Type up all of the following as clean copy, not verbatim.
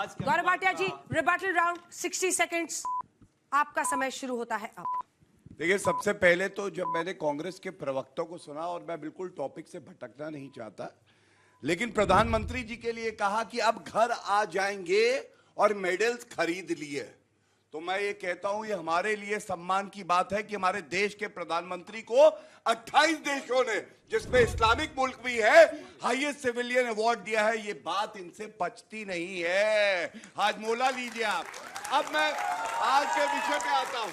गौरव भाटिया जी, रिबैटल round 60 seconds, आपका समय शुरू होता है अब। देखिए, सबसे पहले तो जब मैंने कांग्रेस के प्रवक्ता को सुना, और मैं बिल्कुल टॉपिक से भटकना नहीं चाहता, लेकिन प्रधानमंत्री जी के लिए कहा कि अब घर आ जाएंगे और मेडल्स खरीद लिए, तो मैं ये कहता हूं ये हमारे लिए सम्मान की बात है कि हमारे देश के प्रधानमंत्री को 28 देशों ने, जिसमें इस्लामिक मुल्क भी है, हाईएस्ट सिविलियन अवार्ड दिया है। ये बात इनसे पचती नहीं है। आज मोला लीजिए आप। अब मैं आज के विषय पे आता हूं।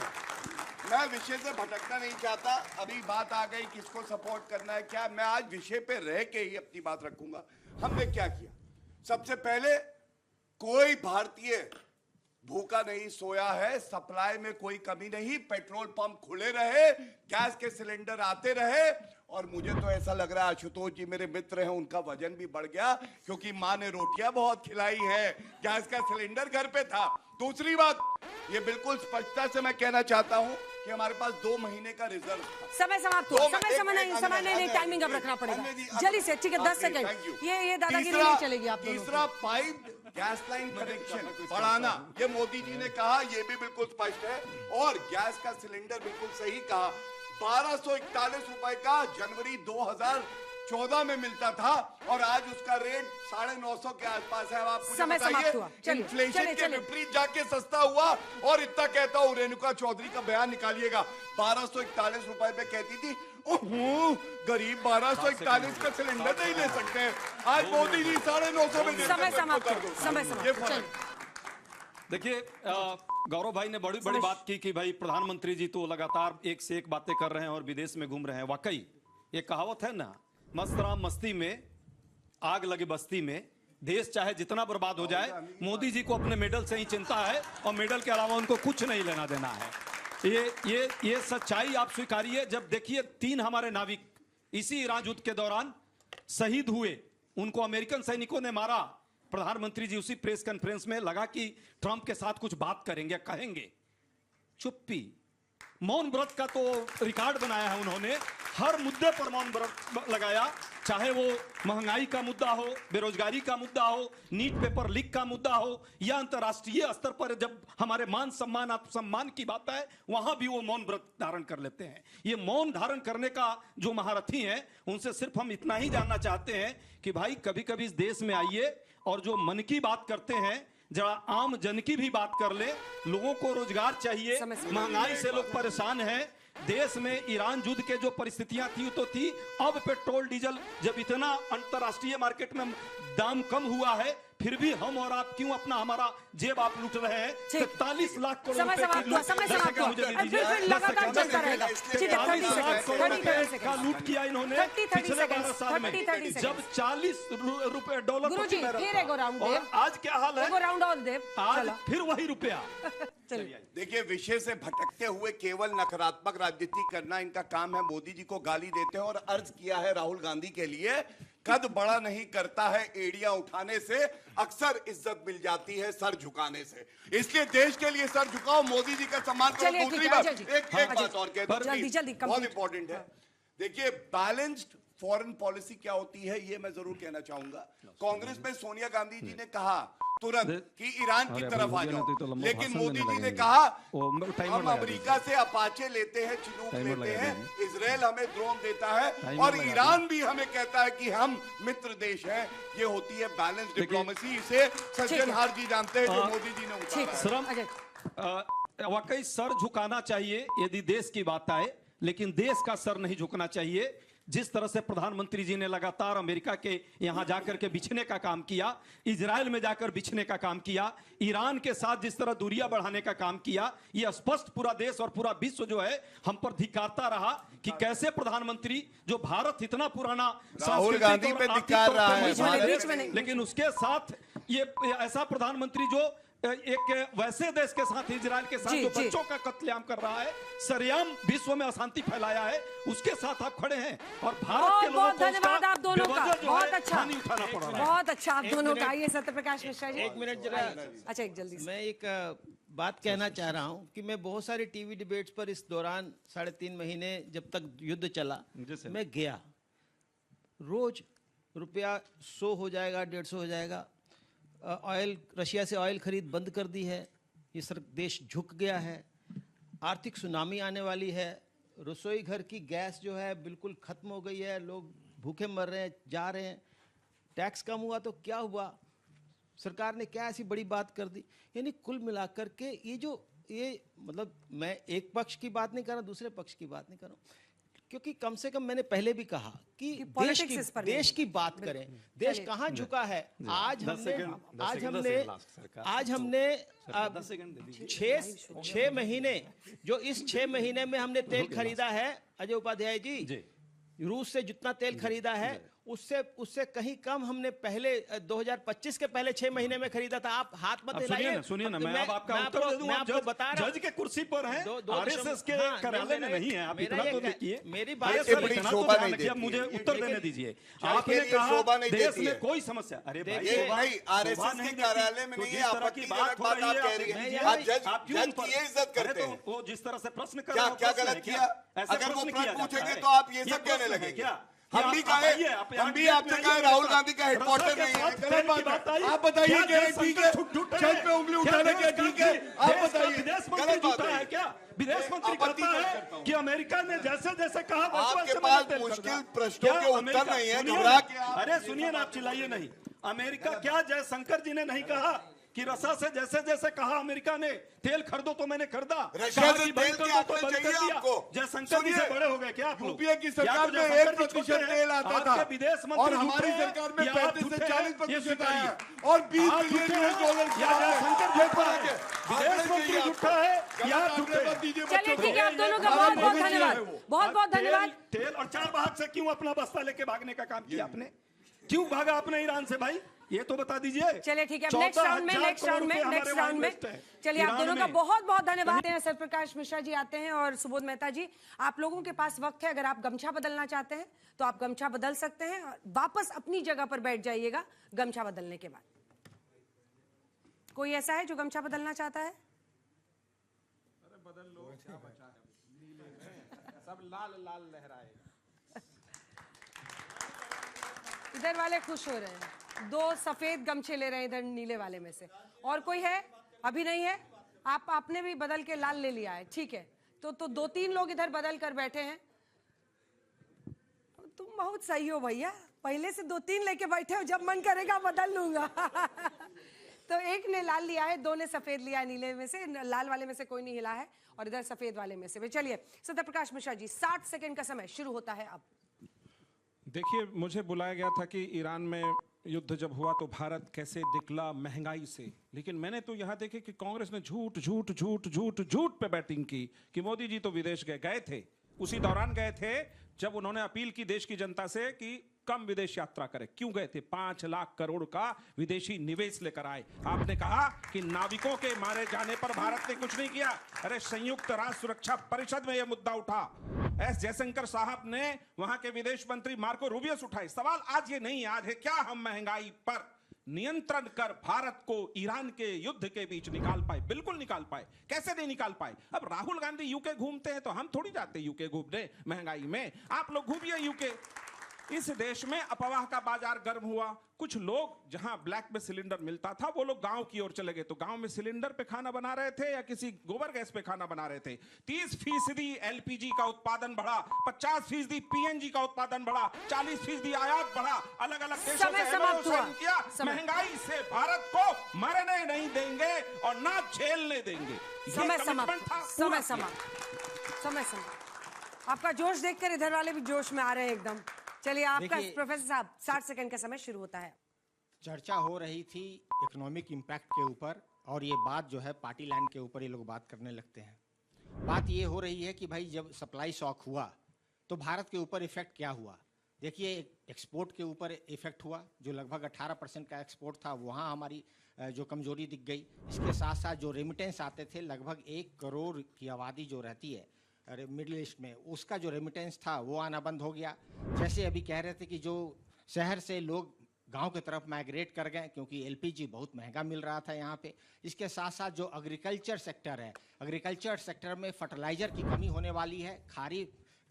मैं विषय से भटकना नहीं चाहता। अभी बात आ गई किसको सपोर्ट करना है क्या, मैं आज विषय पे रह के ही अपनी बात रखूंगा। हमने क्या किया? सबसे पहले, कोई भारतीय भूखा नहीं सोया है, सप्लाई में कोई कमी नहीं, पेट्रोल पंप खुले रहे, गैस के सिलेंडर आते रहे, और मुझे तो ऐसा लग रहा है आशुतोष जी मेरे मित्र हैं, उनका वजन भी बढ़ गया क्योंकि मां ने रोटियां बहुत खिलाई है, गैस का सिलेंडर घर पे था। दूसरी बात, ये बिल्कुल स्पष्टता से मैं कहना चाहता हूं कि हमारे पास 2 महीने का रिजर्व था। समय समाप्त हुआ। समय नहीं, टाइमिंग अब रखना पड़ेगा जल्दी से। ठीक है, 10 सेकंड। ये दादागिरी नहीं चलेगी आप दोनों। तीसरा, पाइप गैस लाइन कनेक्शन बढ़ाना, ये मोदी जी ने कहा, ये भी बिल्कुल स्पष्ट है। और गैस का सिलेंडर बिल्कुल सही कहा, 1241 रुपए का जनवरी 2014 में मिलता था और आज उसका रेट 950 के आसपास है। आप मुझे बताइए, इन्फ्लेशन के विपरीत जाके सस्ता हुआ। और इतना कहता हूं, रेणुका चौधरी का बयान निकालिएगा, 1241 रुपए पे कहती थी गरीब 1241 का सिलेंडर नहीं ले सकते हैं, आज मोदी जी 950 में समय समाप्त। देखिए, गौरव भाई ने बड़ी बड़ी बात की कि भाई प्रधानमंत्री जी तो लगातार एक से एक बातें कर रहे हैं और विदेश में घूम रहे हैं। वाकई ये कहावत है ना, मस्त राम मस्ती में आग लगे बस्ती में। देश चाहे जितना बर्बाद हो जाए, मोदी जी को अपने मेडल से ही चिंता है और मेडल के अलावा उनको कुछ नहीं लेना देना है। ये सच्चाई आप स्वीकारिए। जब देखिए 3 हमारे नाविक इसी ईरान युद्ध के दौरान शहीद हुए, उनको अमेरिकन सैनिकों ने मारा। प्रधानमंत्री जी उसी प्रेस कॉन्फ्रेंस में लगा कि ट्रंप के साथ कुछ बात करेंगे, कहेंगे, चुप्पी। मौन व्रत का तो रिकॉर्ड बनाया है उन्होंने, हर मुद्दे पर मौन व्रत लगाया, चाहे वो महंगाई का मुद्दा हो, बेरोजगारी का मुद्दा हो, नीट पेपर लीक का मुद्दा हो, या अंतर्राष्ट्रीय स्तर पर जब हमारे मान सम्मान आत्मसम्मान की बात है, वहां भी वो मौन व्रत धारण कर लेते हैं। ये मौन धारण करने का जो महारथी हैं, उनसे सिर्फ हम इतना ही जानना चाहते हैं कि भाई कभी कभी इस देश में आइए और जो मन की बात करते हैं, जरा आम जन की भी बात कर ले। लोगों को रोजगार चाहिए, महंगाई से लोग परेशान हैं। देश में ईरान युद्ध के जो परिस्थितियां थी तो थी, अब पेट्रोल डीजल जब इतना अंतरराष्ट्रीय मार्केट में दाम कम हुआ है, फिर भी हम और आप क्यों अपना हमारा जेब आप लूट रहे हैं। 43 लाख करोड़ रुपए का लूट किया इन्होंने पिछले 12 साल में, जब $40 प्रति बैरल। और आज क्या हाल है, आज फिर वही रुपया। देखिए, विषय से भटकते हुए केवल नकारात्मक राजनीति करना इनका काम है। मोदी जी को गाली देते हैं और अर्ज किया है राहुल गांधी के लिए, कद बड़ा नहीं करता है एड़ियां उठाने से, अक्सर इज्जत मिल जाती है सर झुकाने से। इसलिए देश के लिए सर झुकाओ, मोदी जी का सम्मान करो। दूसरी बात, एक बात और कहता हूं, बहुत इंपॉर्टेंट है। देखिए, बैलेंस्ड फॉरेन पॉलिसी क्या होती है, ये मैं जरूर कहना चाहूंगा। कांग्रेस में सोनिया गांधी जी ने कहा तुरंत कि ईरान की तरफ आ जाओ, लेकिन मोदी जी ने कहा हम अमेरिका से अपाचे लेते हैं, चिनूक लेते हैं, इजराइल हमें ड्रोन देता है और ईरान भी हमें कहता है कि हम मित्र देश हैं। ये होती है बैलेंस डिप्लोमेसी। इसे सज्जनहार जी जानते हैं, जो मोदी जी ने उतारा। वाकई सर झुकाना चाहिए यदि देश की बात आए, लेकिन देश का सर नहीं झुकना चाहिए। जिस तरह से प्रधानमंत्री जी ने लगातार अमेरिका के यहां जाकर के बिछने का काम किया, इजराइल में जाकर बिछने का काम किया, ईरान के साथ जिस तरह दूरियां बढ़ाने का काम किया, यह स्पष्ट पूरा देश और पूरा विश्व जो है हम पर धिक्कारता रहा कि कैसे प्रधानमंत्री, जो भारत इतना पुराना राहुल गांधी पे धिक्कार रहा है, लेकिन उसके साथ ये ऐसा प्रधानमंत्री जो एक वैसे देश के साथ, इजराइल के साथ जो बच्चों का कत्लेआम कर रहा है, सरेआम विश्व में अशांति फैलाया है, उसके साथ आप खड़े हैं। और भारत के लोगों को धन्यवाद आप दोनों का, बहुत अच्छा, उठाना पड़ रहा है। बहुत अच्छा आप दोनों का। ये सत्यप्रकाश मिश्रा जी, 1 मिनट जरा। अच्छा, एक जल्दी मैं एक बात कहना चाह रहा हूं कि मैं बहुत सारे टीवी डिबेट्स पर इस दौरान 3.5 महीने जब तक युद्ध चला, मैं गया। रोज रुपया 100 हो जाएगा, 150 हो जाएगा। ऑयल, रशिया से ऑयल खरीद बंद कर दी है, ये सर देश झुक गया है, आर्थिक सुनामी आने वाली है, रसोई घर की गैस जो है बिल्कुल खत्म हो गई है, लोग भूखे मर रहे हैं, जा रहे हैं, टैक्स कम हुआ तो क्या हुआ, सरकार ने क्या ऐसी बड़ी बात कर दी। यानी कुल मिलाकर के ये मतलब मैं एक पक्ष की बात नहीं कर रहा, दूसरे पक्ष की बात नहीं कर रहा हूँ, क्योंकि कम से कम मैंने पहले भी कहा कि देश की बात करें, देश कहाँ झुका है। आज हमने 6 महीने, जो इस 6 महीने में हमने तेल खरीदा है अजय उपाध्याय जी, रूस से जितना तेल खरीदा है उससे कहीं कम हमने पहले 2025 के पहले 6 महीने में खरीदा था। आप हाथ मत हिलाइए। सुनिए ना, मैं अब आपका उत्तर दे दूं। आप बता रहा हूं, जज के कुर्सी पर हैं, आरएसएस के कार्यालय में नहीं है। आप इतना तो देखिए, मेरी बात मुझे उत्तर देने दीजिए। आपने कहा देश में कोई समस्या, अरे भाई आरएसएस के कार्यालय में नहीं है, आपत्तिजनक बात आप कह रही हैं। आप जज की इज्जत करते हैं। वो जिस तरह से प्रश्न कर रहे हैं, क्या गलत किया? अगर वो प्रश्न पूछेंगे तो आप ये सब कहने लगेंगे क्या? हम भी आपसे कहे राहुल गांधी का हेडक्वार्टर नहीं है, गलत बात है। आप बताइए क्या ठीक है? छत पे उंगली उठाने क्या ठीक है? आप बताइए, विदेश मंत्री झूठा है क्या? विदेश मंत्री कहता है कि अमेरिका ने जैसे जैसे कहा, आपके पास मुश्किल प्रश्नों के उत्तर नहीं है, घबरा के। अरे सुनिए ना, आप चिल्लाइए नहीं। अमेरिका क्या जयशंकर जी ने नहीं कहा कि रसा से जैसे जैसे कहा अमेरिका ने तेल खरीदो तो मैंने खरीदा, रशिया से तेल के आंकड़े चाहिए आपको। जयशंकर जी से बड़े हो गए क्या आप लोग? यूपीए की सरकार में 1% तेल आता था विदेश मंत्री, और हमारी सरकार में 35 से 40% आया और 20 बिलियन डॉलर जयशंकर जी विदेश मंत्री झूठा है या चलिए ठीक है, आप दोनों का बहुत बहुत धन्यवाद, बहुत बहुत धन्यवाद। तेल और 4 वाहक से क्यों अपना बस्ता लेके भागने का काम किया आपने? क्यों भागा आपने ईरान से भाई, ये तो बता दीजिए। चलिए ठीक है, नेक्स्ट राउंड में चलिए आप दोनों का बहुत बहुत धन्यवाद हैं। सत्यप्रकाश मिश्रा जी आते हैं और सुबोध मेहता जी, आप लोगों के पास वक्त है। अगर आप गमछा बदलना चाहते हैं तो आप गमछा बदल सकते हैं, वापस अपनी जगह पर बैठ जाइएगा गमछा बदलने के बाद। कोई ऐसा है जो गमछा बदलना चाहता है? बदल लो, सब लाल लाल लहराए। इधर वाले खुश हो रहे हैं, 2 सफेद गमछे ले रहे हैं इधर नीले वाले में से। और कोई है? अभी नहीं है। आपने भी बदल के लाल ले लिया है, ठीक है। तो 2-3 लोग इधर बदल कर बैठे हैं। तुम बहुत सही हो भैया, पहले से 2-3 लेके बैठे हो, जब मन करेगा बदल लूंगा। तो एक ने लाल लिया है, 2 ने सफेद लिया है नीले में से, लाल वाले में से कोई नहीं हिला है और इधर सफेद वाले में से। चलिए सत्यप्रकाश मिश्रा जी, 60 सेकंड का समय शुरू होता है अब। देखिए, मुझे बुलाया गया था कि ईरान में युद्ध जब हुआ तो भारत कैसे निकला महंगाई से, लेकिन मैंने तो यहाँ देखे कि कांग्रेस ने झूठ झूठ झूठ झूठ झूठ पे बैटिंग की कि मोदी जी तो विदेश गए थे। उसी दौरान गए थे जब उन्होंने अपील की देश की जनता से कि कम विदेश यात्रा करें। क्यों गए थे? 5 लाख करोड़ का विदेशी निवेश लेकर आए। आपने कहा कि नाविकों के मारे जाने पर भारत ने कुछ नहीं किया। अरे संयुक्त राष्ट्र सुरक्षा परिषद में यह मुद्दा उठा, एस जयशंकर साहब ने वहां के विदेश मंत्री मार्को रूबियस उठाए। सवाल आज ये नहीं, आज है क्या हम महंगाई पर नियंत्रण कर भारत को ईरान के युद्ध के बीच निकाल पाए? बिल्कुल निकाल पाए। कैसे नहीं निकाल पाए? अब राहुल गांधी यूके घूमते हैं तो हम थोड़ी जाते यूके घूमने महंगाई में। आप लोग घूमिए यूके। इस देश में अफवाह का बाजार गर्म हुआ। कुछ लोग जहां ब्लैक में सिलेंडर मिलता था वो लोग गांव की ओर चले गए, तो गांव में सिलेंडर पे खाना बना रहे थे या किसी गोबर गैस पे खाना बना रहे थे। 30% एलपीजी का उत्पादन बढ़ा, 50% पीएनजी का उत्पादन बढ़ा, 40% आयात बढ़ा। अलग अलग देशों से किया। महंगाई से भारत को मरने नहीं देंगे और ना झेलने देंगे। समय आपका जोश देखकर इधर वाले भी जोश में आ रहे हैं एकदम। चलिए आपका प्रोफेसर साहब 60 सेकंड का समय शुरू होता है। चर्चा हो रही थी इकोनॉमिक इम्पैक्ट के ऊपर और ये बात जो है पार्टी लाइन के ऊपर ये लोग बात करने लगते हैं। बात ये हो रही है कि भाई जब सप्लाई शॉक हुआ तो भारत के ऊपर इफेक्ट क्या हुआ। देखिए, एक्सपोर्ट के ऊपर इफेक्ट हुआ, जो लगभग 18% का एक्सपोर्ट था, वहाँ हमारी जो कमजोरी दिख गई। इसके साथ साथ जो रेमिटेंस आते थे, लगभग 1 करोड़ की आबादी जो रहती है मिडिल ईस्ट में, उसका जो रेमिटेंस था वो आना बंद हो गया। जैसे अभी कह रहे थे कि जो शहर से लोग गांव की तरफ माइग्रेट कर गए क्योंकि एलपीजी बहुत महंगा मिल रहा था यहाँ पे। इसके साथ साथ जो एग्रीकल्चर सेक्टर है, एग्रीकल्चर सेक्टर में फर्टिलाइजर की कमी होने वाली है।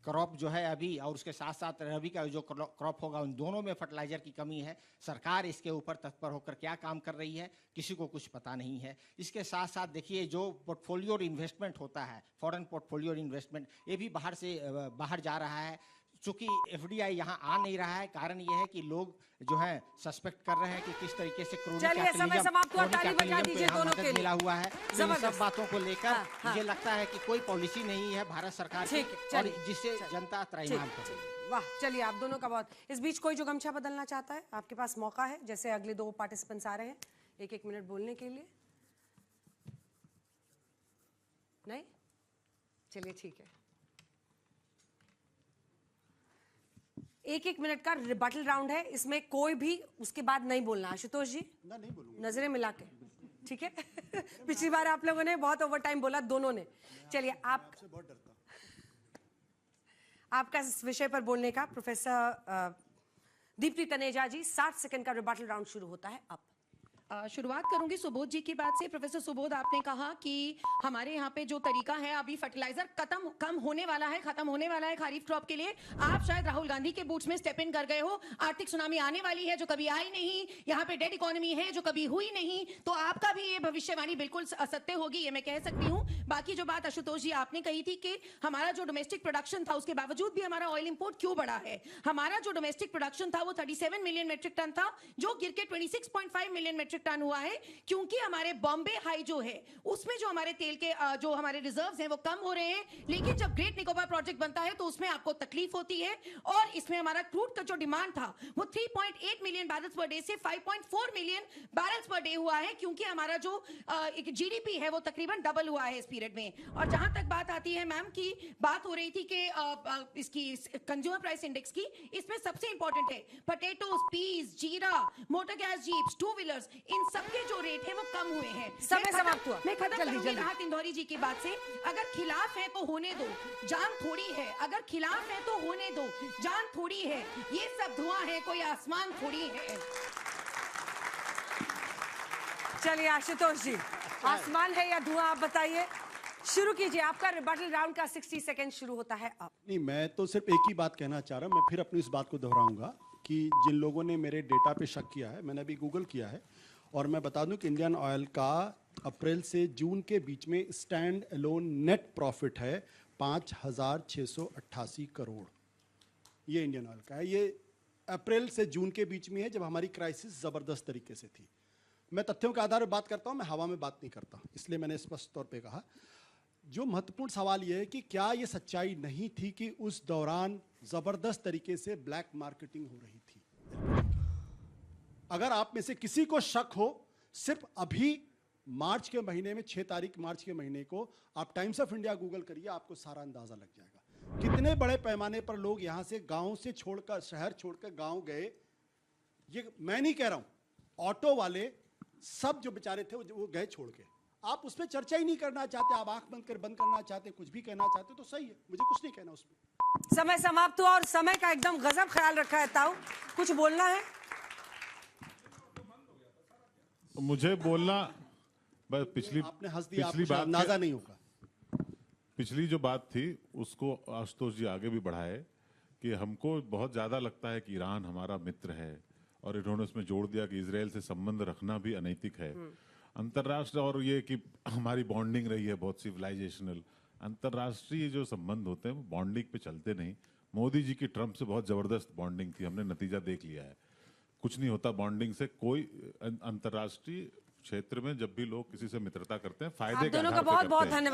क्रॉप जो है अभी और उसके साथ साथ रबी का जो क्रॉप होगा, उन दोनों में फर्टिलाइजर की कमी है। सरकार इसके ऊपर तत्पर होकर क्या काम कर रही है, किसी को कुछ पता नहीं है। इसके साथ साथ देखिए, जो पोर्टफोलियो इन्वेस्टमेंट होता है, फॉरेन पोर्टफोलियो इन्वेस्टमेंट, ये भी बाहर जा रहा है। चूंकि एफडीआई यहाँ आ नहीं रहा है, कारण ये है कि लोग जो है सस्पेक्ट कर रहे हैं कि किस तरीके से चलिए, समय समाप्त हुआ, ताली बजा दीजिए दोनों के लिए। मिला हुआ है। तो इन जबरदस्त। सब बातों को लेकर हाँ, हाँ। मुझे लगता है कि कोई पॉलिसी नहीं है भारत सरकार की, ठीक है, और चलिए, जिससे चलिए। जनता त्रैमान कर रही है। वाह, चलिए आप दोनों का बहुत। इस बीच कोई जो गमछा बदलना चाहता है, आपके पास मौका है। जैसे अगले 2 पार्टिसिपेंट्स आ रहे हैं, 1-1 मिनट बोलने के लिए। नहीं, चलिए ठीक है। 1-1 मिनट का रिबटल राउंड है, इसमें कोई भी उसके बाद नहीं बोलना। आशुतोष जी, नहीं बोलूंगा। नजरें मिला के, ठीक है। पिछली बार आप लोगों ने बहुत ओवर टाइम बोला, दोनों ने। चलिए, आप बहुत डरता हूं। आपका इस विषय पर बोलने का प्रोफेसर दीप्ति तनेजा जी, 60 सेकंड का रिबटल राउंड शुरू होता है अब। शुरुआत करूंगी सुबोध जी की बात से। प्रोफेसर सुबोध, आपने कहा कि हमारे यहाँ पे जो तरीका है, अभी फर्टिलाइजर कम होने वाला है, खत्म होने वाला है खरीफ क्रॉप के लिए। आप शायद राहुल गांधी के बूट्स में स्टेप इन कर गए हो। आर्थिक सुनामी आने वाली है जो कभी आई नहीं, यहाँ पे डेड इकोनॉमी है जो कभी हुई नहीं, तो आपका भी ये भविष्यवाणी बिल्कुल असत्य होगी, ये मैं कह सकती हूँ। बाकी जो बात आशुतोष जी आपने कही थी कि हमारा जो डोमेस्टिक प्रोडक्शन था, उसके बावजूद भी हमारा ऑयल इंपोर्ट क्यों बढ़ा है। हमारा जो डोमेस्टिक प्रोडक्शन था वो 37 मिलियन मेट्रिक टन था, जो गिर के 26.5 मिलियन मेट्रिक टन हुआ है, क्योंकि हमारे बॉम्बे हाई जो है उसमें जो हमारे तेल के जो हमारे रिजर्व्स हैं वो कम हो रहे हैं। लेकिन जब ग्रेट निकोबार प्रोजेक्ट बनता है तो उसमें आपको तकलीफ होती है, और इसमें हमारा क्रूड का जो डिमांड था वो 3.8 मिलियन बैरल्स पर डे से 5.4 मिलियन बैरल्स पर डे हुआ है, क्योंकि हमारा जो जीडीपी है वो तकरीबन डबल हुआ है इस पीरियड में। और जहां तक बात आती है मैम की बात हो रही थी कि इसकी कंज्यूमर प्राइस इंडेक्स की, इसमें सबसे इंपॉर्टेंट है पोटैटोस, पीस, जीरा, मोटर गैस जीप्स, 2 व्हीलर्स, इन सबके जो रेट है वो कम हुए हैं। समय समाप्त हुआ। मैं खत्म जल्दी, करूंगी जल्दी। राहत इंदौरी जी की बात से। अगर खिलाफ है तो होने दो, जान थोड़ी है। अगर खिलाफ है तो होने दो, जान थोड़ी है। ये सब धुआं है, कोई आसमान थोड़ी है। चलिए आशुतोष जी, आसमान है या धुआं, आप बताइए। शुरू कीजिए, आपका रिबटल राउंड का 60 सेकंड शुरू होता है अब। नहीं, मैं तो सिर्फ एक ही बात कहना चाह रहा हूं। मैं फिर अपनी इस बात को दोहराऊंगा कि जिन लोगों ने मेरे डेटा पे शक किया है, मैंने अभी गूगल किया है, और मैं बता दूं कि इंडियन ऑयल का अप्रैल से जून के बीच में स्टैंड अलोन नेट प्रॉफिट है 5,688 करोड़। ये इंडियन ऑयल का है। ये अप्रैल से जून के बीच में है, जब हमारी क्राइसिस ज़बरदस्त तरीके से थी। मैं तथ्यों के आधार पर बात करता हूं, मैं हवा में बात नहीं करता, इसलिए मैंने स्पष्ट तौर पे कहा। जो महत्वपूर्ण सवाल यह है कि क्या ये सच्चाई नहीं थी कि उस दौरान ज़बरदस्त तरीके से ब्लैक मार्केटिंग हो रही थी। अगर आप में से किसी को शक हो, सिर्फ अभी मार्च के महीने में 6 तारीख मार्च के महीने को आप टाइम्स ऑफ इंडिया गूगल करिए, आपको सारा अंदाजा लग जाएगा कितने बड़े पैमाने पर लोग यहां से गांव से छोड़कर, शहर छोड़कर गांव गए। ये मैं नहीं कह रहा हूं, ऑटो वाले सब जो बेचारे थे वो गए छोड़ के। आप उस पर चर्चा ही नहीं करना चाहते, आप आंख बंद करना चाहते, कुछ भी कहना चाहते तो सही है, मुझे कुछ नहीं कहना उसमें। समय समाप्त हुआ, और समय का एकदम गजब ख्याल रखा है। ताऊ, कुछ बोलना है? मुझे बोलना बस आपने हंस दिया, पिछली आपको बात अंदाजा नहीं होगा। पिछली जो बात थी उसको आशुतोष जी आगे भी बढ़ाए कि हमको बहुत ज्यादा लगता है कि ईरान हमारा मित्र है, और इन्होंने उसमें जोड़ दिया कि इजराइल से संबंध रखना भी अनैतिक है। अंतर्राष्ट्रीय, और ये कि हमारी बॉन्डिंग रही है बहुत सिविलाइजेशनल। अंतर्राष्ट्रीय जो संबंध होते हैं वो बॉन्डिंग पे चलते नहीं। मोदी जी की ट्रंप से बहुत जबरदस्त बॉन्डिंग थी, हमने नतीजा देख लिया है। कुछ नहीं होता बॉन्डिंग से। कोई अंतर्राष्ट्रीय क्षेत्र में जब भी लोग किसी से मित्रता करते हैं, फायदे आप के दोनों आधार का पे बहुत करते बहुत हैं। धन्यवाद।